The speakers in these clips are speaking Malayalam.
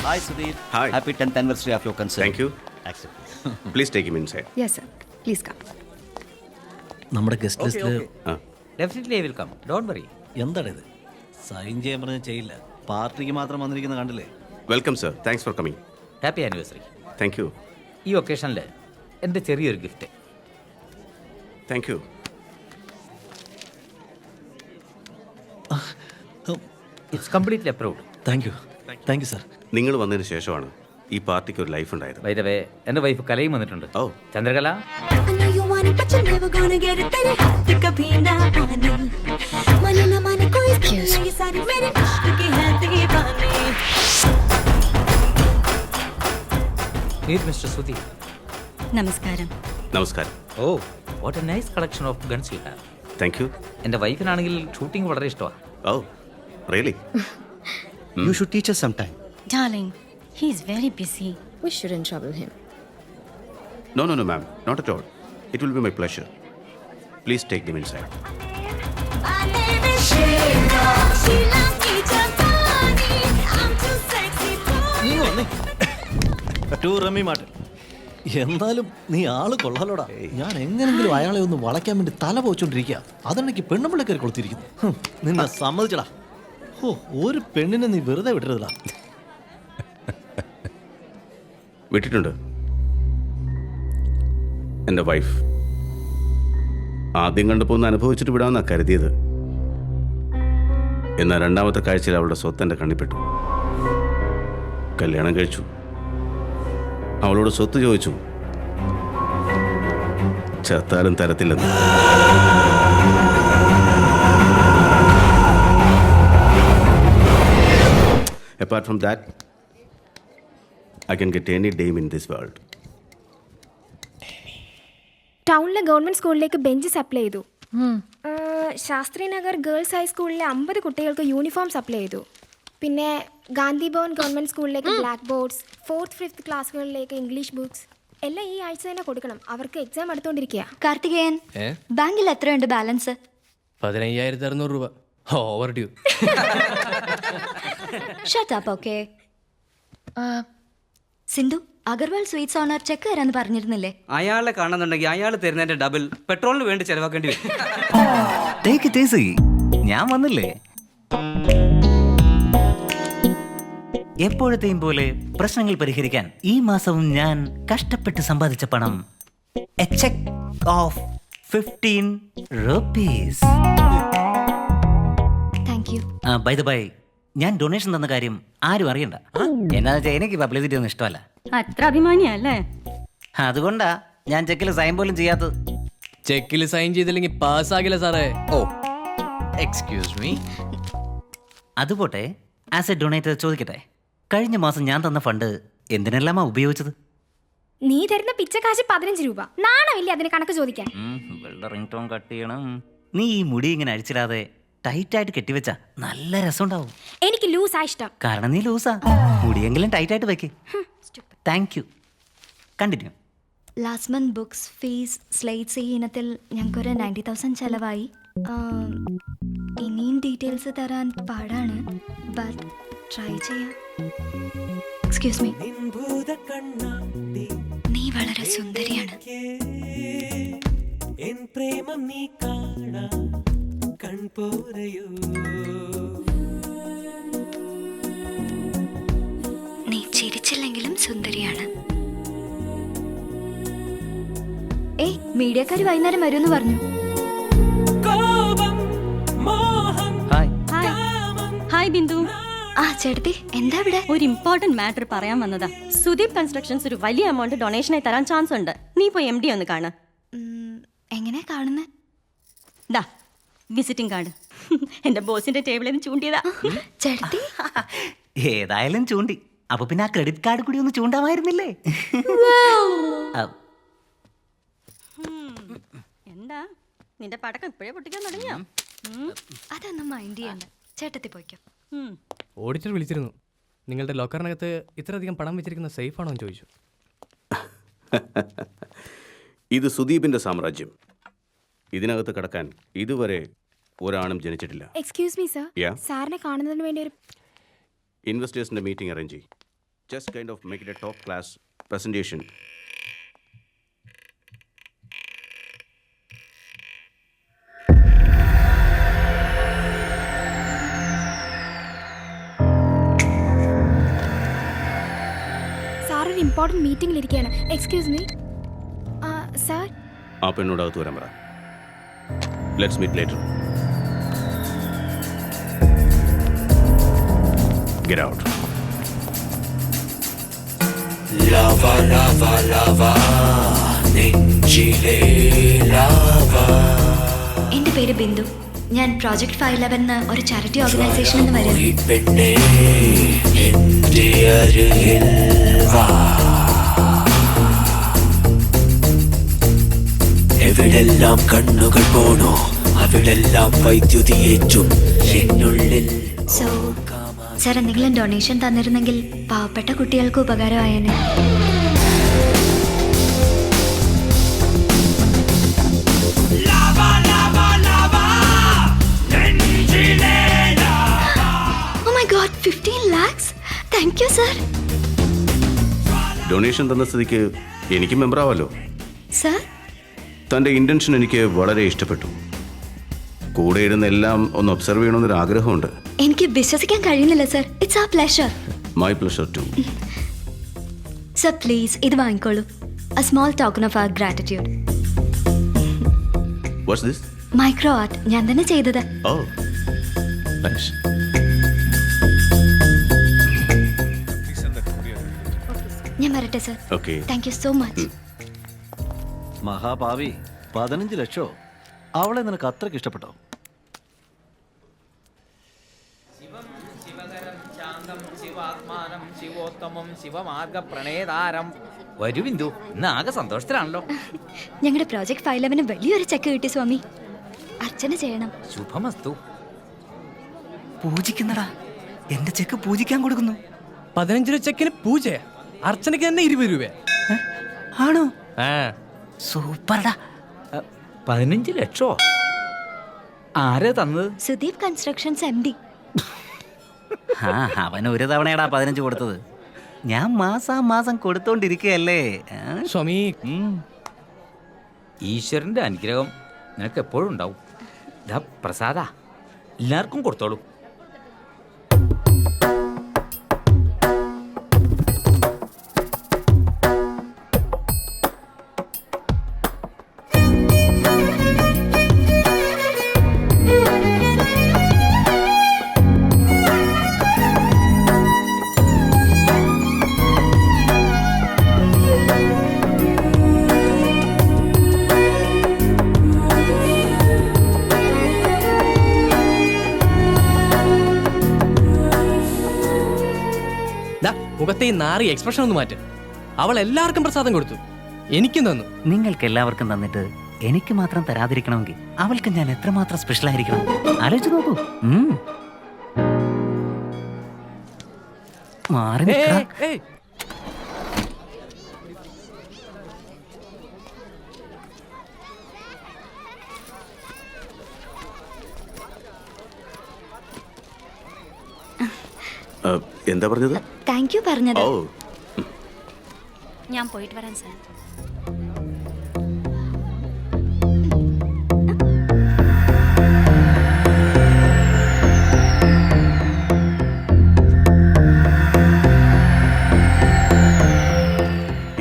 Hi, Sudhir. Hi. Happy 10th anniversary of your concert. Thank you. Accept. Please take him inside. Yes, sir. Please come. നമ്മുടെ ഗസ്റ്റ് ലിസ്റ്റിൽ definitely I will come, don't worry. എന്താണ് ഇത്? സൈൻ ചെയ്യാൻ പറഞ്ഞാൽ ചെയ്യില്ല. പാർട്ടിക്ക് മാത്രം വന്നിരിക്കുന്ന കണ്ടില്ലേ? Welcome, sir. Thanks for coming. Happy anniversary. Thank you. ഈ ഒക്കേഷനിൽ എൻ്റെ ചെറിയൊരു gift. Thank you. It's completely approved. Thank you sir. നിങ്ങൾ വന്നതിന് ശേഷമാണ് ഈ പാർട്ടിക്ക് ഒരു ലൈഫ് ഉണ്ടായത്. ബൈ ദ വേ, എൻ്റെ വൈഫ് കലയും വന്നിട്ടുണ്ട്. ഓ, ചന്ദ്രകല. I know you want it, but you're never gonna get it. तेरे हाथ कभी ना पानी. माने ना माने कोई ये सारी मेरे इश्क की है दीवानी. Meet Mr. Sudhir. നമസ്കാരം. നമസ്കാരം. Oh, what a nice collection of guns you have. Thank you. എൻ്റെ വൈഫിനാണെങ്കിൽ ഷൂട്ടിംഗ് വളരെ ഇഷ്ടമാണ്. Oh, really? You should teach us sometime. Darling, he is very busy. We shouldn't trouble him. No, ma'am. Not at all. It will be my pleasure. Please take them inside. ടു റമി മാട്ടൻ. എന്നാലും നീ ആള് കൊള്ളാലോടാ. ഞാൻ എങ്ങനെങ്കിലും അയാളെ ഒന്ന് വളയ്ക്കാൻ വേണ്ടി തല പോയിച്ചോണ്ടിരിക്കുക. അതെനിക്ക് പെണ്ണുമ്പിള്ള കയറി കൊളുത്തിരിക്കുന്നു. നിന്നെ സമ്മതിച്ചടാ. ഓ, ഒരു പെണ്ണിനെ നീ വെറുതെ വിട്ടരുതടാ. വിട്ടിട്ടുണ്ട്. എൻ്റെ വൈഫ് ആദ്യം കണ്ടപ്പോൾ ഒന്ന് അനുഭവിച്ചിട്ട് വിടാമെന്നാണ് കരുതിയത്. എന്നാൽ രണ്ടാമത്തെ കാഴ്ചയിൽ അവളുടെ സ്വത്ത് എൻ്റെ കണ്ണിപ്പെട്ടു. കല്യാണം കഴിച്ചു. അവളോട് സ്വത്ത് ചോദിച്ചു. ചത്താലും തരത്തില്ലെന്ന്. Apart from that, I can get any dame in this world. ടൗണിലെ ഗവൺമെന്റ് സ്കൂളിലേക്ക് ബെഞ്ച് സപ്ലൈ ചെയ്തു. ശാസ്ത്രി നഗർ ഗേൾസ് ഹൈസ്കൂളിലെ 50 കുട്ടികൾക്ക് യൂണിഫോം സപ്ലൈ ചെയ്തു. പിന്നെ ഗാന്ധി ഭവൻ ഗവൺമെന്റ് സ്കൂളിലേക്ക് ബ്ലാക്ക് ബോർഡ്സ്, 4th 5th ക്ലാസ്സുകളിലേക്ക് ഇംഗ്ലീഷ് ബുക്സ് എല്ലാം ഈ ആഴ്ച തന്നെ കൊടുക്കണം. അവർക്ക് എക്സാം എടുത്തോണ്ടിരിക്കുക. കാർത്തികേയൻ, ബാങ്കിൽ എത്രയുണ്ട് ബാലൻസ്? 15,600 രൂപ. Overdue. Shut up. Okay. Sindhu, Agarwal sweets owner cheque തരാന്ന് പറഞ്ഞിരുന്നില്ലേ? അയാളെ കാണുന്നുണ്ടെങ്കിൽ അയാൾ തരുന്നതിന്റെ ഡബിൾ പെട്രോളിന് വേണ്ടി ചെലവാക്കേണ്ടി വരും. ഞാൻ വന്നില്ലേ? എപ്പോഴത്തെയും പോലെ പ്രശ്നങ്ങൾ പരിഹരിക്കാൻ ഈ മാസവും ഞാൻ കഷ്ടപ്പെട്ട് സമ്പാദിച്ച പണം a cheque of 15 rupees. Thank you. By the by, ഞാൻ ഡൊണേഷൻ തന്ന കാര്യം ആരും അറിയണ്ട. എന്നാ വെച്ചാൽ എനിക്ക് പബ്ലിസിറ്റി ഒന്നും ഇഷ്ടമല്ല. അത്ര അഭിമാനിയല്ലേ? അതുകൊണ്ടാ ഞാൻ ചെക്കിൽ സൈൻ പോലും ചെയ്യാത്തത്. ചെക്കിൽ സൈൻ ചെയ്തില്ലെങ്കിൽ പാസ്സാകില്ല സാറേ. ഓ, എക്സ്ക്യൂസ് മീ. അതുപോട്ടെ, ആസ് എ ഡൊണേറ്റർ ചോദിക്കട്ടെ, കഴിഞ്ഞ മാസം ഞാൻ തന്ന ഫണ്ട് എന്തിനെല്ലാമാ ഉപയോഗിച്ചത്? നീ തരുന്ന പിച്ചക്കാശ് 15 രൂപ. നാണമില്ലേ അതിന് കണക്ക് ചോദിക്കാൻ? റിംഗ് ടോൺ കട്ട് ചെയ്യണം. നീ ഈ മുടി ഇങ്ങനെ അഴിച്ചിടാതെ ടൈറ്റായിട്ട് കെട്ടിവെച്ചാ നല്ല രസമുണ്ടാവും. എനിക്ക് ലൂസാ ഇഷ്ടം. കാരണം നീ ലൂസാ. മുടിയെങ്കിലും ടൈറ്റായിട്ട് വെക്ക്. Thank you. Continue. Last month books, fees, slates ഈ ഇനത്തിൽ ഞങ്ങൾക്കൊരു 90,000 ചെലവായി. ഇനിയും ഡീറ്റെയിൽസ് തരാൻ പാടാണ്, ബട്ട് ട്രൈ ചെയ്യാം. Excuse me. നീ വളരെ സുന്ദരിയാണ്. നീ ചിരിച്ചില്ലെങ്കിലും സുന്ദരിയാണ്. ഏയ്, മീഡിയക്കാർ വൈകുന്നേരം വരുമെന്ന് പറഞ്ഞു. ഹായ് ബിന്ദു. ആ ചേട്ടത്തി, എന്താ ഇവിടെ? ഒരു ഇമ്പോർട്ടന്റ് മാറ്റർ പറയാൻ വന്നതാ. സുദീപ് കൺസ്ട്രക്ഷൻസ് ഒരു വലിയ എമൗണ്ട് ഡൊണേഷനായി തരാൻ ചാൻസ് ഉണ്ട്. നീ പോയി MD ഒന്ന് കാണ്. എങ്ങനെ കാണുന്നത്? ദാ വിസിറ്റിംഗ് കാർഡ്. എന്റെ ബോസിന്റെ ടേബിളിൽ നിന്ന് ചൂണ്ടിയതാ. ചേട്ടത്തി, ഏതായാലും ചൂണ്ടി. അപ്പൊ പിന്നെ ആ ക്രെഡിറ്റ് കാർഡ് കൂടി ഒന്ന് ചൂണ്ടാമായിരുന്നില്ലേ? എന്താ നിന്റെ പടക്കം ഇപ്പോഴേ പൊട്ടിക്കാൻ തുടങ്ങിയോ? അതൊന്നും മൈൻഡ് ചെയ്യണ്ട, ചേട്ടത്തി പോയിക്കോ. ഓഡിറ്റർ വിളിച്ചിരുന്നു. നിങ്ങളുടെ ലോക്കറിനകത്ത് ഇത്രയധികം പണം വെച്ചിരിക്കുന്ന സേഫ് ആണോ എന്ന് ചോദിച്ചു. ഇത് സുദീപിന്റെ സാമ്രാജ്യം. ഇതിനകത്ത് കടക്കാൻ ഇതുവരെ ഒരാണും ജനിച്ചിട്ടില്ല. എക്സ്ക്യൂസ് മീ സർ, സാറിനെ കാണുന്നതിന് വേണ്ടി ഒരു ഇൻവെസ്റ്റേഴ്സിന്റെ മീറ്റിംഗ് അറേഞ്ച് ചെയ്യും. just kind of make it a top class presentation. Sir ഒരു ഇമ്പോർട്ടൻറ്റ് മീറ്റിംഗിലിരിക്കുകയാണ്. Excuse me sir. ആ പെണ്ണോട് അകത്ത് വരാൻ പറ. Let's meet later. Get out. Lava, lava, lava, നെഞ്ചിലെ lava. എൻ്റെ പേര് ബിന്ദു. ഞാൻ പ്രോജക്ട് 511 ഒരു ചാരിറ്റി ഓർഗനൈസേഷനിൽ നിന്ന് വരുന്നു. പെണ്ണേ എൻ്റെ അരികിൽ വാ. എവിടെല്ലാം കണ്ണുകൾ പോണോ അവിടെല്ലാം വൈദ്യുതിയേറ്റും എന്നുള്ളിൽ. സോ സാർ എന്തെങ്കിലും ഡൊണേഷൻ തന്നിരുന്നെങ്കിൽ പാവപ്പെട്ട കുട്ടികൾക്ക് ഉപകാരമായേനെ. Oh my God, 15 lakhs? Thank you, sir. Donation തന്ന സ്ഥിതിക്ക് എനിക്ക് മെമ്പർ ആവാലോ. Sir? തൻ്റെ ഇൻറ്റൻഷൻ എനിക്ക് വളരെ ഇഷ്ടപ്പെട്ടു. കൂടെ ഇരുന്ന് എല്ലാം ഒന്ന് ഒബ്സർവ് ചെയ്യണമെന്നൊരു ആഗ്രഹമുണ്ട്. എനിക്ക് വിശ്വസിക്കാൻ കഴിയുന്നില്ല sir. It's a pleasure. My pleasure too. Sir please ഇത് വാങ്ങിക്കോളൂ. A small token of our gratitude. What's this? Micro art ഞാൻ തന്നെ ചെയ്തത്. Oh, thanks. ഞാൻ വരട്ടെ sir. Okay. Thank you so much. മഹാഭാവി 15 ലക്ഷോ? അവളെ നിനക്ക് അത്രയ്ക്ക് ഇഷ്ടപ്പെട്ടോ? വരൂ ബിന്ദു, ഇന്ന് ആകെ സന്തോഷത്തിലാണല്ലോ. ഞങ്ങളുടെ പ്രോജക്ട് 511 വലിയൊരു ചെക്ക് കിട്ടി സ്വാമി. അർച്ചന ചെയ്യണം. ശുഭമസ്തു. പൂജിക്കുന്നടാ, എന്റെ ചെക്ക് പൂജിക്കാൻ കൊടുക്കുന്നു. 15 രൂപ ചെക്കിന് പൂജയാ. അർച്ചനയ്ക്ക് തന്നെ 20 രൂപ. ആണോ? ആ സൂപ്പർടാ. 15 ലക്ഷോ? ആരാ തന്നത്? Sudeep constructions MD. അവൻ ഒരു തവണയടാ 15 കൊടുത്തത്. ഞാൻ മാസം കൊടുത്തോണ്ടിരിക്കുകയല്ലേ. സ്വാമി, ഈശ്വരന്റെ അനുഗ്രഹം നിനക്ക് എപ്പോഴും ഉണ്ടാവും. ഇതാ പ്രസാദ, എല്ലാവർക്കും കൊടുത്തോളൂ. മുഖത്തെ ഈ നാറി എക്സ്പ്രഷൻ ഒന്ന് മാറ്റും. അവൾ എല്ലാവർക്കും പ്രസാദം കൊടുത്തു, എനിക്കും തന്നു. നിങ്ങൾക്ക് എല്ലാവർക്കും തന്നിട്ട് എനിക്ക് മാത്രം തരാതിരിക്കണമെങ്കിൽ അവൾക്ക് ഞാൻ എത്രമാത്രം സ്പെഷ്യൽ ആയിരിക്കണം ആലോചിച്ച് നോക്കൂ. മാറി നിൽക്കടാ. എന്താ പറഞ്ഞത്? താങ്ക് യു പറഞ്ഞത്. ഓ, ഞാൻ പോയിട്ട് വരാൻ സാർ.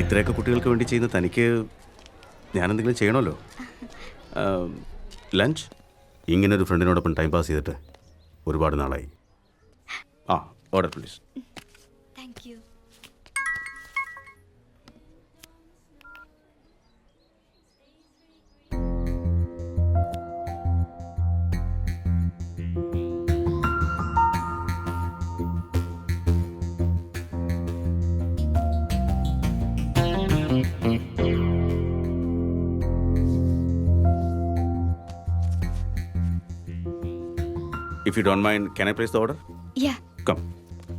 ഇത്രയൊക്കെ കുട്ടികൾക്ക് വേണ്ടി ചെയ്യുന്ന തനിക്ക് ഞാനെന്തെങ്കിലും ചെയ്യണമല്ലോ. ലഞ്ച്? ഇങ്ങനൊരു ഫ്രണ്ടിനോടൊപ്പം ടൈം പാസ് ചെയ്തിട്ട് ഒരുപാട് നാളായി. Order please. Thank you. If you don't mind, can I place the order? Yeah. Come.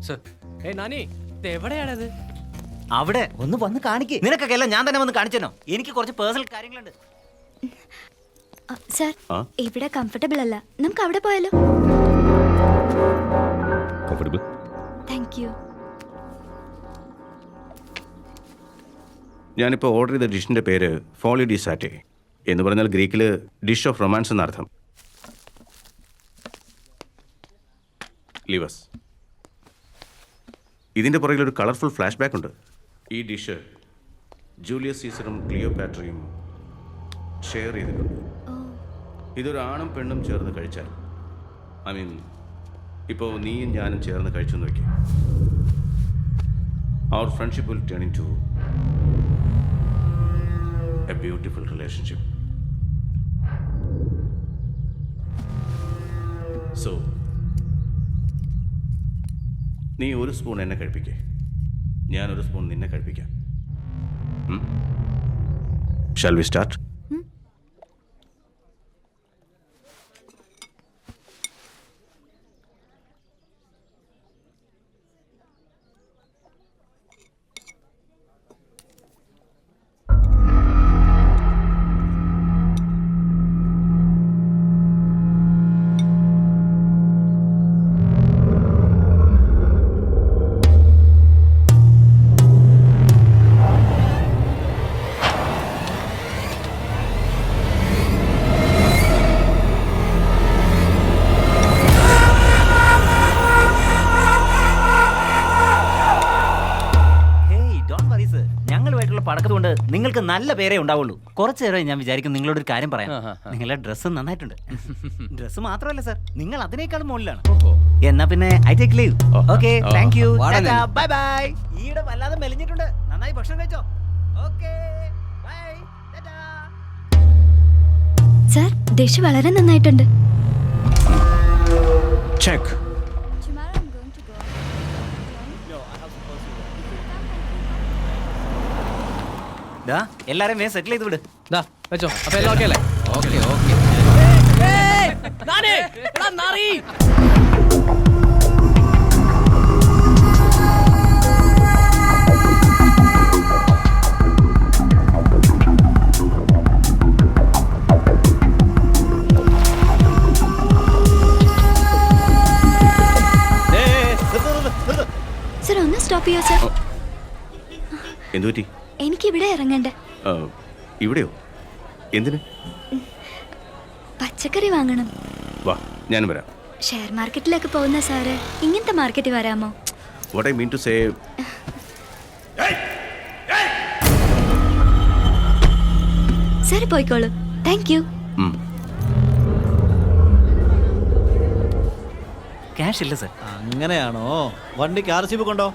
Sir, Nani, ഇത് എവിടെയാണത്? അവിടെ ഒന്ന് വന്ന് കാണിക്ക്. നിനക്കൊക്കെ എല്ലാം ഞാൻ തന്നെ വന്ന് കാണിച്ചോ. എനിക്ക് കുറച്ച് പേഴ്സണൽ കാര്യങ്ങളുണ്ട്. സർ, ഇവിടെ കംഫർട്ടബിൾ അല്ല. നമുക്ക് അവിടെ പോയാലോ? Comfortable? Thank you. ഞാനിപ്പോൾ ഓർഡർ ചെയ്ത ഡിഷിൻ്റെ പേര് ഫോളി ഡി സാറ്റെ എന്ന് പറഞ്ഞാൽ ഗ്രീക്കിൽ ഡിഷ് ഓഫ് റൊമാൻസ് എന്നർത്ഥം. ലിവസ്. ഇതിൻ്റെ പുറകിലൊരു കളർഫുൾ ഫ്ലാഷ് ബാക്ക് ഉണ്ട്. ഈ ഡിഷ് ജൂലിയസ് സീസറും ക്ലിയോപാട്രയും ഷെയർ ചെയ്തിട്ടുണ്ട്. ഇതൊരു ആണും പെണ്ണും ചേർന്ന് കഴിച്ചാൽ, ഐ മീൻ ഇപ്പോൾ നീയും ഞാനും ചേർന്ന് കഴിച്ചു എന്ന് വയ്ക്കുക, our friendship will turn into a beautiful relationship. So, നീ ഒരു സ്പൂൺ എന്നെ കഴിപ്പിക്കേ, ഞാനൊരു സ്പൂൺ നിന്നെ കഴിപ്പിക്കാം. Shall we start? പടക്കതുകൊണ്ട് നിങ്ങൾക്ക് നല്ല പേരേ ഉണ്ടാവുള്ളൂ. കുറച്ചു നേരം ഞാൻ വിചാരിക്കും നിങ്ങളോട് ഒരു കാര്യം പറയാം. നിങ്ങളുടെ ഡ്രസ്സ് നന്നായിട്ടുണ്ട്. ഡ്രസ്സ് മാത്രമല്ല സർ, നിങ്ങൾ അതിനേക്കാളും മുകളിലാണ്. എന്നാ പിന്നെ I take leave. Okay, thank you, bye bye. ഈയിടെ വല്ലാതെ മെലിഞ്ഞിട്ടുണ്ട്, നന്നായി ഭക്ഷണം കഴിച്ചോ. Okay, by. സർ, ഡിഷ് വളരെ നന്നായിട്ടുണ്ട്. ചെക്ക്. എല്ലാരും വേഗം സെറ്റിൽ ചെയ്ത് വിട്. വെച്ചോ. അപ്പൊ എല്ലാം ഓക്കെ അല്ലേ? Okay okay. സർ, ഒന്ന് സ്റ്റോപ്പ് ചെയ്യോ സർ? എന്തുപറ്റി? എനിക്കിവിടെ ഇറങ്ങണ്ടേ. ഇവിടെയോ? എന്തിന്? പച്ചക്കറി വാങ്ങണം. വാ, ഞാനും വരാം. ഷെയർ മാർക്കറ്റിലേക്ക് പോകുന്ന സാറ് ഇങ്ങനത്തെ മാർക്കറ്റിൽ വരാമോ? What I mean to say... സാറ് പോയിക്കോളൂ. Thank you. ക്യാഷ് ഇല്ല സർ. അങ്ങനെയാണോ? വണ്ടിക്ക് RC ബുക്ക് ഉണ്ടോ?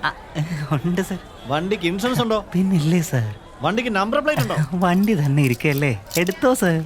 ഉണ്ട് സർ. വണ്ടിക്ക് ഇൻഷുറൻസ് ഉണ്ടോ? പിന്നില്ലേ സർ. വണ്ടിക്ക് നമ്പർ പ്ലേറ്റ് ഉണ്ടോ? വണ്ടി തന്നെ ഇരിക്കല്ലേ, എടുത്തോ സർ.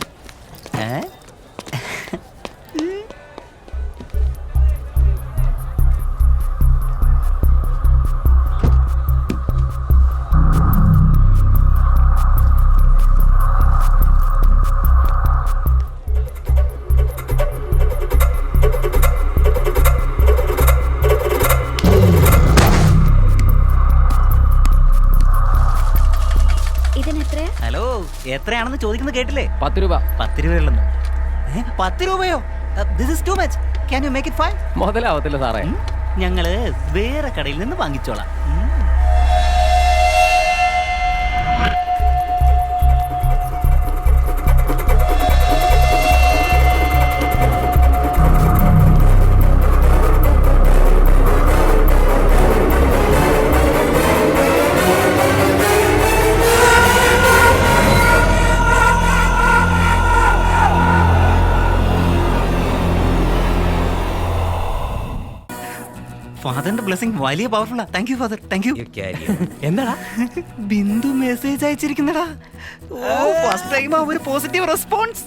ഹലോ, എത്രയാണെന്ന് ചോദിക്കുന്നത് കേട്ടില്ലേ? 10 രൂപ. 10 രൂപയുള്ളൂ. 10 രൂപയോ? This is too much. Can you make it 5? മുതലാവത്തില്ല സാറേ. ഞങ്ങള് വേറെ കടയിൽ നിന്ന് വാങ്ങിച്ചോളാം. ഫാദറിന്റെ ബ്ലെസ്സിംഗ് വലിയ പവർഫുള്ളാ. Thank you father, thank you. എന്താടാ? ബിന്ദു മെസ്സേജ് അയച്ചിരിക്കുന്നടാ. ഫസ്റ്റ് ടൈം ഒരു പോസിറ്റീവ് റെസ്പോൺസ്.